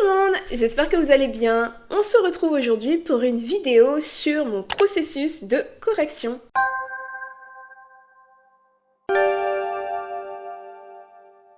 tout le monde, j'espère que vous allez bien. On se retrouve aujourd'hui pour une vidéo sur mon processus de correction.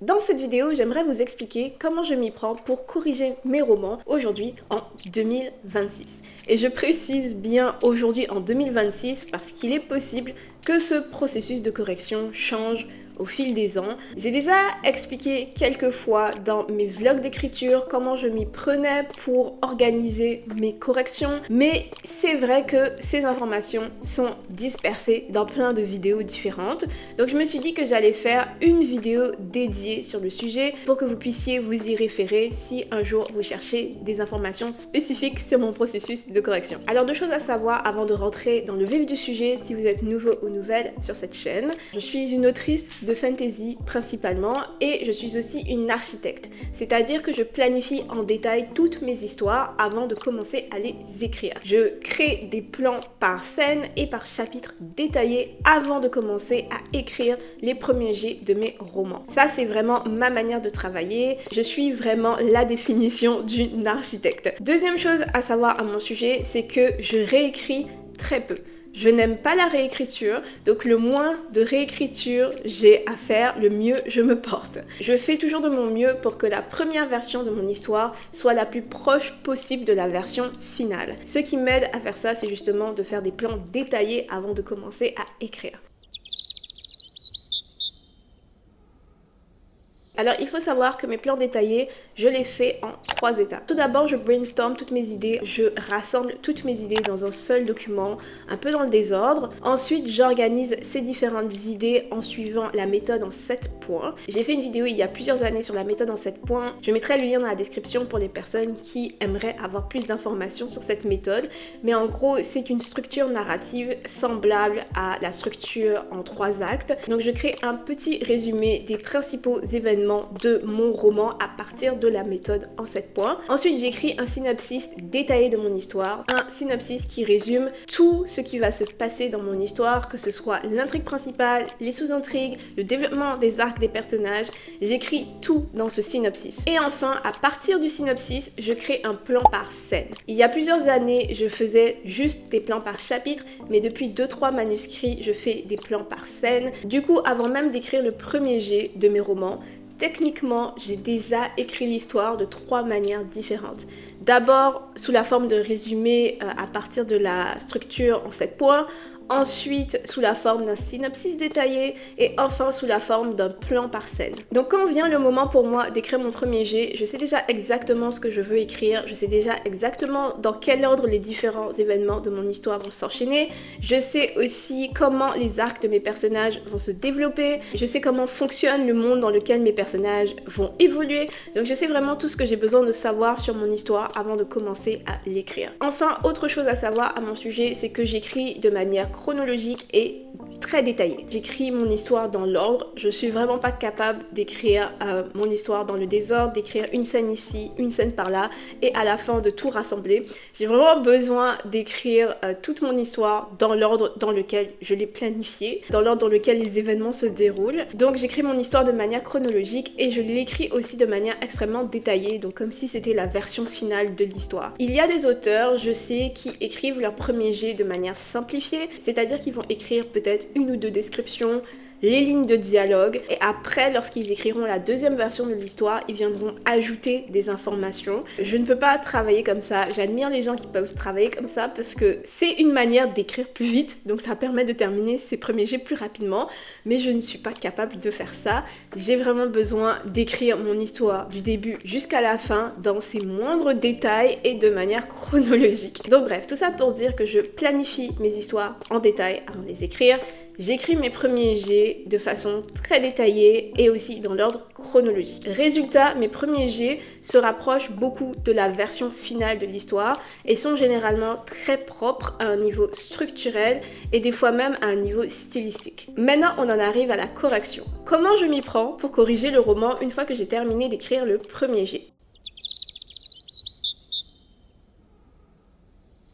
Dans cette vidéo, j'aimerais vous expliquer comment je m'y prends pour corriger mes romans aujourd'hui en 2026. Et je précise bien aujourd'hui en 2026 parce qu'il est possible que ce processus de correction change au fil des ans. J'ai déjà expliqué quelques fois dans mes vlogs d'écriture comment je m'y prenais pour organiser mes corrections, mais c'est vrai que ces informations sont dispersées dans plein de vidéos différentes. Donc je me suis dit que j'allais faire une vidéo dédiée sur le sujet pour que vous puissiez vous y référer si un jour vous cherchez des informations spécifiques sur mon processus de correction. Alors deux choses à savoir avant de rentrer dans le vif du sujet si vous êtes nouveau ou nouvelle sur cette chaîne. Je suis une autrice de fantasy principalement et je suis aussi une architecte, c'est-à-dire que je planifie en détail toutes mes histoires avant de commencer à les écrire. Je crée des plans par scène et par chapitre détaillés avant de commencer à écrire les premiers jets de mes romans. Ça, c'est vraiment ma manière de travailler. Je suis vraiment la définition d'une architecte. Deuxième chose à savoir à mon sujet, c'est que je réécris très peu. Je n'aime pas la réécriture, donc le moins de réécriture j'ai à faire, le mieux je me porte. Je fais toujours de mon mieux pour que la première version de mon histoire soit la plus proche possible de la version finale. Ce qui m'aide à faire ça, c'est justement de faire des plans détaillés avant de commencer à écrire. Alors il faut savoir que mes plans détaillés, je les fais en 3 étapes. Tout d'abord, je brainstorm toutes mes idées, je rassemble toutes mes idées dans un seul document, un peu dans le désordre. Ensuite, j'organise ces différentes idées en suivant la méthode en 7 points. J'ai fait une vidéo il y a plusieurs années sur la méthode en 7 points. Je mettrai le lien dans la description pour les personnes qui aimeraient avoir plus d'informations sur cette méthode. Mais en gros, c'est une structure narrative semblable à la structure en 3 actes. Donc je crée un petit résumé des principaux événements de mon roman à partir de la méthode en 7 points. Ensuite, j'écris un synopsis détaillé de mon histoire, un synopsis qui résume tout ce qui va se passer dans mon histoire, que ce soit l'intrigue principale, les sous-intrigues, le développement des arcs des personnages. J'écris tout dans ce synopsis. Et enfin, à partir du synopsis, je crée un plan par scène. Il y a plusieurs années, je faisais juste des plans par chapitre, mais depuis 2-3 manuscrits, je fais des plans par scène. Du coup, avant même d'écrire le premier jet de mes romans, techniquement, j'ai déjà écrit l'histoire de 3 manières différentes. D'abord, sous la forme de résumé à partir de la structure en 7 points. Ensuite, sous la forme d'un synopsis détaillé et enfin sous la forme d'un plan par scène. Donc quand vient le moment pour moi d'écrire mon premier jet, je sais déjà exactement ce que je veux écrire, je sais déjà exactement dans quel ordre les différents événements de mon histoire vont s'enchaîner, je sais aussi comment les arcs de mes personnages vont se développer, je sais comment fonctionne le monde dans lequel mes personnages vont évoluer, donc je sais vraiment tout ce que j'ai besoin de savoir sur mon histoire avant de commencer à l'écrire. Enfin, autre chose à savoir à mon sujet, c'est que j'écris de manière chronologique et très détaillée. J'écris mon histoire dans l'ordre. Je suis vraiment pas capable d'écrire mon histoire dans le désordre, d'écrire une scène ici, une scène par là et à la fin de tout rassembler. J'ai vraiment besoin d'écrire toute mon histoire dans l'ordre dans lequel je l'ai planifiée, dans l'ordre dans lequel les événements se déroulent. Donc j'écris mon histoire de manière chronologique et je l'écris aussi de manière extrêmement détaillée, donc comme si c'était la version finale de l'histoire. Il y a des auteurs, je sais, qui écrivent leur premier jet de manière simplifiée, c'est-à-dire qu'ils vont écrire peut-être 1 ou 2 descriptions, les lignes de dialogue et après, lorsqu'ils écriront la deuxième version de l'histoire, ils viendront ajouter des informations. Je ne peux pas travailler comme ça. J'admire les gens qui peuvent travailler comme ça parce que c'est une manière d'écrire plus vite, donc ça permet de terminer ses premiers jets plus rapidement, mais je ne suis pas capable de faire ça. J'ai vraiment besoin d'écrire mon histoire du début jusqu'à la fin dans ses moindres détails et de manière chronologique. Donc bref, tout ça pour dire que je planifie mes histoires en détail avant de les écrire. J'écris mes premiers jets de façon très détaillée et aussi dans l'ordre chronologique. Résultat, mes premiers jets se rapprochent beaucoup de la version finale de l'histoire et sont généralement très propres à un niveau structurel et des fois même à un niveau stylistique. Maintenant, on en arrive à la correction. Comment je m'y prends pour corriger le roman une fois que j'ai terminé d'écrire le premier jet ?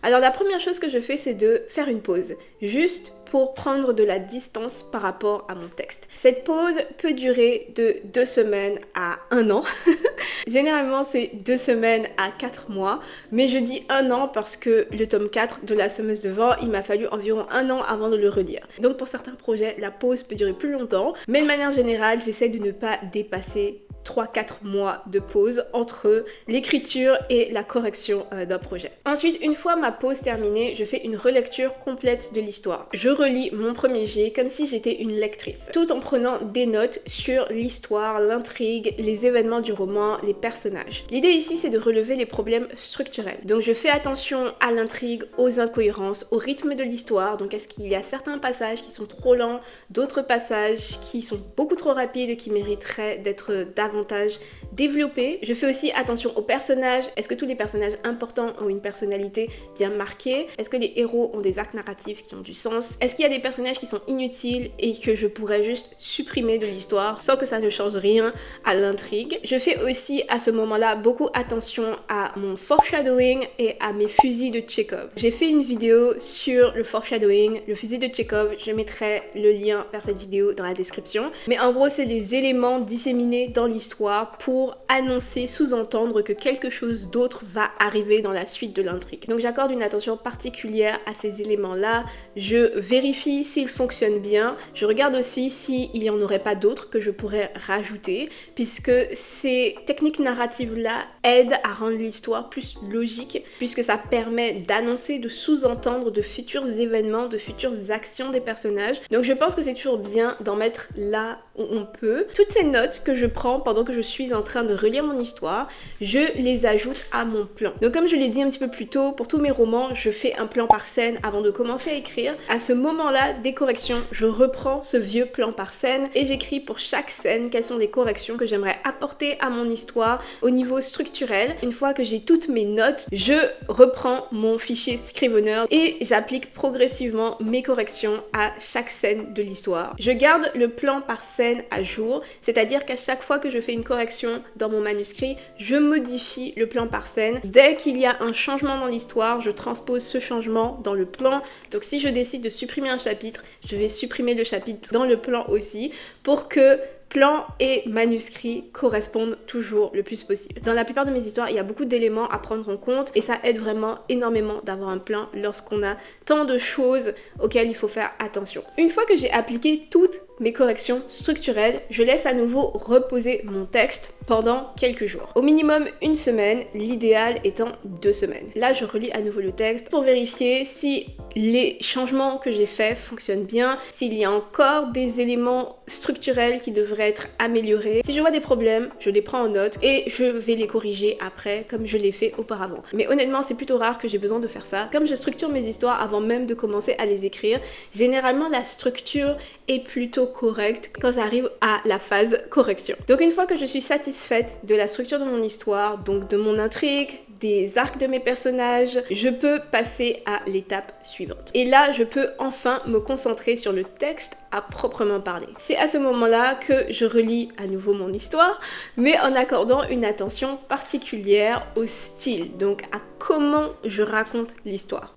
Alors la première chose que je fais, c'est de faire une pause, juste pour prendre de la distance par rapport à mon texte. Cette pause peut durer de 2 semaines à 1 an. Généralement, c'est 2 semaines à 4 mois, mais je dis 1 an parce que le tome 4 de La Semeuse de Vent, il m'a fallu environ 1 an avant de le relire. Donc pour certains projets, la pause peut durer plus longtemps, mais de manière générale, j'essaie de ne pas dépasser 3-4 mois de pause entre l'écriture et la correction d'un projet. Ensuite, une fois ma pause terminée, je fais une relecture complète de l'histoire. Je relis mon premier jet comme si j'étais une lectrice, tout en prenant des notes sur l'histoire, l'intrigue, les événements du roman, les personnages. L'idée ici, c'est de relever les problèmes structurels. Donc je fais attention à l'intrigue, aux incohérences, au rythme de l'histoire. Donc est-ce qu'il y a certains passages qui sont trop lents, d'autres passages qui sont beaucoup trop rapides et qui mériteraient d'être davantage développés. Je fais aussi attention aux personnages. Est-ce que tous les personnages importants ont une personnalité bien marquée? Est-ce que les héros ont des arcs narratifs qui ont du sens? Est-ce qu'il y a des personnages qui sont inutiles et que je pourrais juste supprimer de l'histoire sans que ça ne change rien à l'intrigue? Je fais aussi à ce moment-là beaucoup attention à mon foreshadowing et à mes fusils de Tchekhov. J'ai fait une vidéo sur le foreshadowing, le fusil de Tchekhov. Je mettrai le lien vers cette vidéo dans la description. Mais en gros, c'est des éléments disséminés dans l'histoire pour annoncer, sous-entendre que quelque chose d'autre va arriver dans la suite de l'intrigue. Donc j'accorde une attention particulière à ces éléments-là. Je vérifie s'ils fonctionnent bien. Je regarde aussi s'il n'y en aurait pas d'autres que je pourrais rajouter, puisque ces techniques narratives-là aident à rendre l'histoire plus logique, puisque ça permet d'annoncer, de sous-entendre de futurs événements, de futures actions des personnages. Donc je pense que c'est toujours bien d'en mettre là où on peut. Toutes ces notes que je prends pendant que je suis en train de relire mon histoire, je les ajoute à mon plan. Donc comme je l'ai dit un petit peu plus tôt, pour tous mes romans, je fais un plan par scène avant de commencer à écrire. À ce moment-là des corrections, je reprends ce vieux plan par scène et j'écris pour chaque scène quelles sont les corrections que j'aimerais apporter à mon histoire au niveau structurel. Une fois que j'ai toutes mes notes, je reprends mon fichier Scrivener et j'applique progressivement mes corrections à chaque scène de l'histoire. Je garde le plan par scène à jour, c'est-à-dire qu'à chaque fois que je fais une correction dans mon manuscrit, je modifie le plan par scène. Dès qu'il y a un changement dans l'histoire, je transpose ce changement dans le plan. Donc si je décide de supprimer un chapitre, je vais supprimer le chapitre dans le plan aussi pour que plan et manuscrit correspondent toujours le plus possible. Dans la plupart de mes histoires, il y a beaucoup d'éléments à prendre en compte et ça aide vraiment énormément d'avoir un plan lorsqu'on a tant de choses auxquelles il faut faire attention. Une fois que j'ai appliqué toutes mes corrections structurelles, je laisse à nouveau reposer mon texte pendant quelques jours. Au minimum 1 semaine, l'idéal étant 2 semaines. Là, je relis à nouveau le texte pour vérifier si les changements que j'ai faits fonctionnent bien, s'il y a encore des éléments structurels qui devraient être améliorés. Si je vois des problèmes, je les prends en note et je vais les corriger après comme je l'ai fait auparavant. Mais honnêtement, c'est plutôt rare que j'ai besoin de faire ça. Comme je structure mes histoires avant même de commencer à les écrire, généralement la structure est plutôt correcte quand j'arrive à la phase correction. Donc une fois que je suis satisfaite de la structure de mon histoire, donc de mon intrigue, des arcs de mes personnages, je peux passer à l'étape suivante. Et là, je peux enfin me concentrer sur le texte à proprement parler. C'est à ce moment-là que je relis à nouveau mon histoire, mais en accordant une attention particulière au style, donc à comment je raconte l'histoire.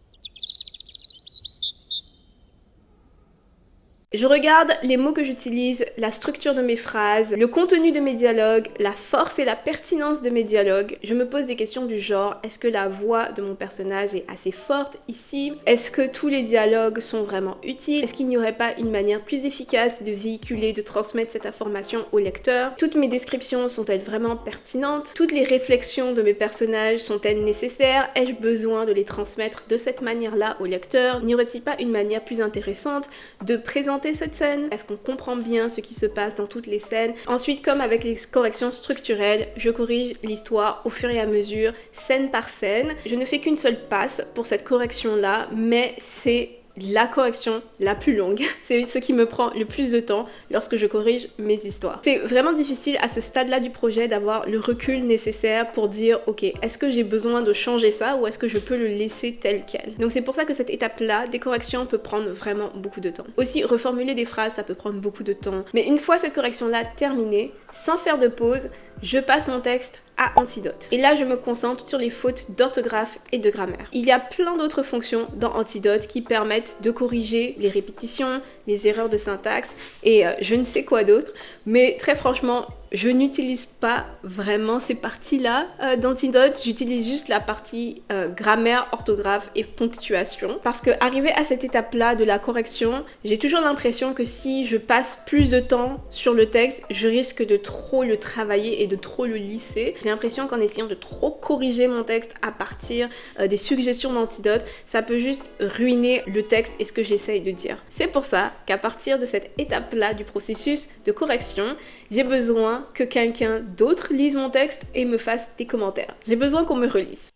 Je regarde les mots que j'utilise, la structure de mes phrases, le contenu de mes dialogues, la force et la pertinence de mes dialogues. Je me pose des questions du genre, est-ce que la voix de mon personnage est assez forte ici? Est-ce que tous les dialogues sont vraiment utiles? Est-ce qu'il n'y aurait pas une manière plus efficace de véhiculer, de transmettre cette information au lecteur? Toutes mes descriptions sont-elles vraiment pertinentes? Toutes les réflexions de mes personnages sont-elles nécessaires? Ai-je besoin de les transmettre de cette manière-là au lecteur? N'y aurait-il pas une manière plus intéressante de présenter cette scène? Est-ce qu'on comprend bien ce qui se passe dans toutes les scènes? Ensuite, comme avec les corrections structurelles, je corrige l'histoire au fur et à mesure, scène par scène. Je ne fais qu'une seule passe pour cette correction-là, mais c'est la correction la plus longue. C'est ce qui me prend le plus de temps lorsque je corrige mes histoires. C'est vraiment difficile à ce stade-là du projet d'avoir le recul nécessaire pour dire ok, est-ce que j'ai besoin de changer ça ou est-ce que je peux le laisser tel quel? Donc c'est pour ça que cette étape-là des corrections peut prendre vraiment beaucoup de temps. Aussi, reformuler des phrases, ça peut prendre beaucoup de temps. Mais une fois cette correction-là terminée, sans faire de pause, je passe mon texte à Antidote. Et là, je me concentre sur les fautes d'orthographe et de grammaire. Il y a plein d'autres fonctions dans Antidote qui permettent de corriger les répétitions, les erreurs de syntaxe et je ne sais quoi d'autre. Mais très franchement, je n'utilise pas vraiment ces parties-là d'Antidote. J'utilise juste la partie grammaire, orthographe et ponctuation. Parce que arrivé à cette étape-là de la correction, j'ai toujours l'impression que si je passe plus de temps sur le texte, je risque de trop le travailler et de trop le lisser. J'ai l'impression qu'en essayant de trop corriger mon texte à partir des suggestions d'Antidote, ça peut juste ruiner le texte et ce que j'essaye de dire. C'est pour ça qu'à partir de cette étape-là du processus de correction, j'ai besoin que quelqu'un d'autre lise mon texte et me fasse des commentaires. J'ai besoin qu'on me relise.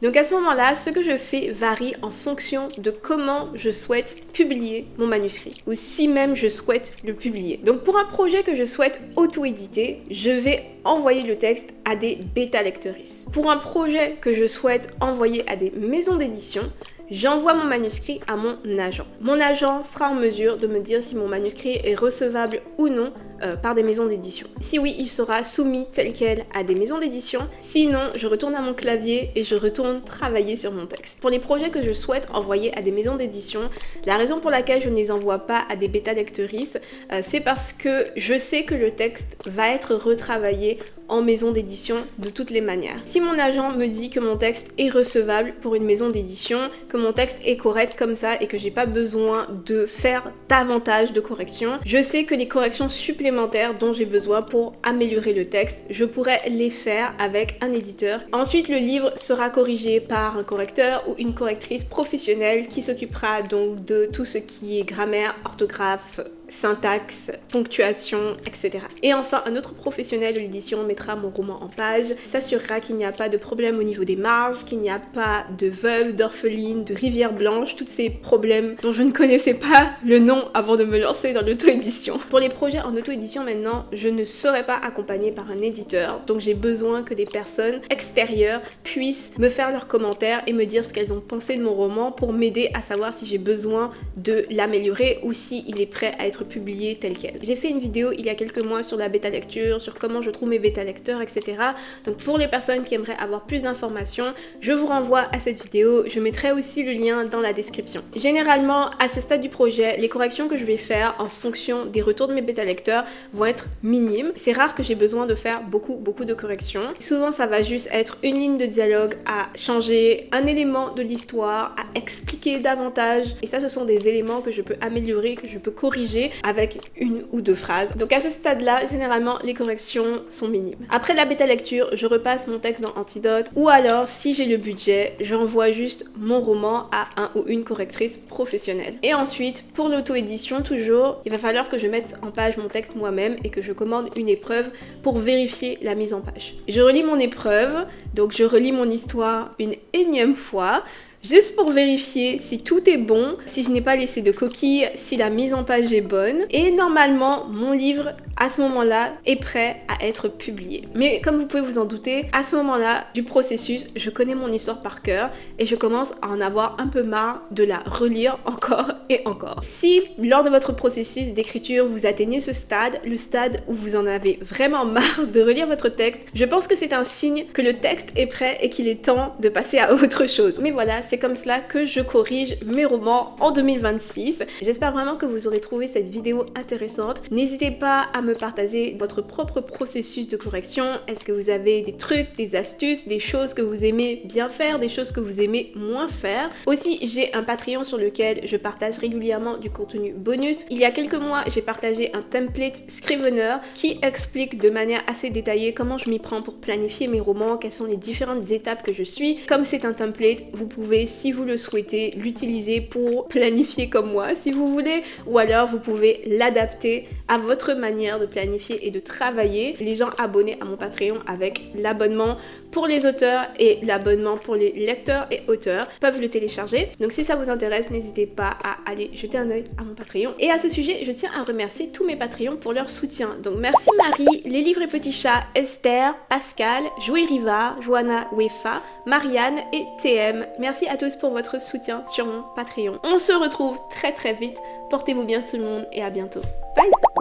Donc à ce moment-là, ce que je fais varie en fonction de comment je souhaite publier mon manuscrit, ou si même je souhaite le publier. Donc pour un projet que je souhaite auto-éditer, je vais envoyer le texte à des bêta-lectrices. Pour un projet que je souhaite envoyer à des maisons d'édition, j'envoie mon manuscrit à mon agent. Mon agent sera en mesure de me dire si mon manuscrit est recevable ou non par des maisons d'édition. Si oui, il sera soumis tel quel à des maisons d'édition. Sinon, je retourne à mon clavier et je retourne travailler sur mon texte. Pour les projets que je souhaite envoyer à des maisons d'édition, la raison pour laquelle je ne les envoie pas à des bêta-lectrices, c'est parce que je sais que le texte va être retravaillé en maison d'édition de toutes les manières. Si mon agent me dit que mon texte est recevable pour une maison d'édition, que mon texte est correct comme ça et que j'ai pas besoin de faire davantage de corrections, je sais que les corrections supplémentaires dont j'ai besoin pour améliorer le texte, je pourrais les faire avec un éditeur. Ensuite, le livre sera corrigé par un correcteur ou une correctrice professionnelle qui s'occupera donc de tout ce qui est grammaire, orthographe, syntaxe, ponctuation, etc. Et enfin, un autre professionnel de l'édition mettra mon roman en page, s'assurera qu'il n'y a pas de problème au niveau des marges, qu'il n'y a pas de veuve, d'orpheline, de rivière blanche, tous ces problèmes dont je ne connaissais pas le nom avant de me lancer dans l'auto-édition. Pour les projets en auto-édition maintenant, je ne serai pas accompagnée par un éditeur, donc j'ai besoin que des personnes extérieures puissent me faire leurs commentaires et me dire ce qu'elles ont pensé de mon roman pour m'aider à savoir si j'ai besoin de l'améliorer ou si il est prêt à être publié tel quel. J'ai fait une vidéo il y a quelques mois sur la bêta lecture, sur comment je trouve mes bêta lecteurs, etc. Donc pour les personnes qui aimeraient avoir plus d'informations, je vous renvoie à cette vidéo. Je mettrai aussi le lien dans la description. Généralement, à ce stade du projet, les corrections que je vais faire en fonction des retours de mes bêta lecteurs vont être minimes. C'est rare que j'ai besoin de faire beaucoup de corrections. Souvent, ça va juste être une ligne de dialogue à changer, un élément de l'histoire, à expliquer davantage. Et ça, ce sont des éléments que je peux améliorer, que je peux corriger avec une ou deux phrases. Donc à ce stade-là, généralement, les corrections sont minimes. Après la bêta lecture, je repasse mon texte dans Antidote ou alors, si j'ai le budget, j'envoie juste mon roman à un ou une correctrice professionnelle. Et ensuite, pour l'auto-édition, toujours, il va falloir que je mette en page mon texte moi-même et que je commande une épreuve pour vérifier la mise en page. Je relis mon épreuve, donc je relis mon histoire une énième fois, juste pour vérifier si tout est bon, si je n'ai pas laissé de coquilles, si la mise en page est bonne. Et normalement, mon livre, à ce moment-là, est prêt à être publié. Mais comme vous pouvez vous en douter, à ce moment-là du processus, je connais mon histoire par cœur et je commence à en avoir un peu marre de la relire encore et encore. Si, lors de votre processus d'écriture, vous atteignez ce stade, le stade où vous en avez vraiment marre de relire votre texte, je pense que c'est un signe que le texte est prêt et qu'il est temps de passer à autre chose. Mais voilà, c'est comme cela que je corrige mes romans en 2026. J'espère vraiment que vous aurez trouvé cette vidéo intéressante. N'hésitez pas à me partager votre propre processus de correction. Est-ce que vous avez des trucs, des astuces, des choses que vous aimez bien faire, des choses que vous aimez moins faire? Aussi, j'ai un Patreon sur lequel je partage régulièrement du contenu bonus. Il y a quelques mois, j'ai partagé un template Scrivener qui explique de manière assez détaillée comment je m'y prends pour planifier mes romans, quelles sont les différentes étapes que je suis. Comme c'est un template, vous pouvez, si vous le souhaitez, l'utiliser pour planifier comme moi, si vous voulez, ou alors vous pouvez l'adapter à votre manière de planifier et de travailler. Les gens abonnés à mon Patreon avec l'abonnement pour les auteurs et l'abonnement pour les lecteurs et auteurs peuvent le télécharger. Donc si ça vous intéresse, n'hésitez pas à aller jeter un œil à mon Patreon. Et à ce sujet, je tiens à remercier tous mes Patreons pour leur soutien. Donc merci Marie, Les Livres et Petits Chats, Esther, Pascal, Joué Riva, Joanna Wefa, Marianne et TM. Merci à tous pour votre soutien sur mon Patreon. On se retrouve très vite. Portez-vous bien tout le monde et à bientôt. Bye!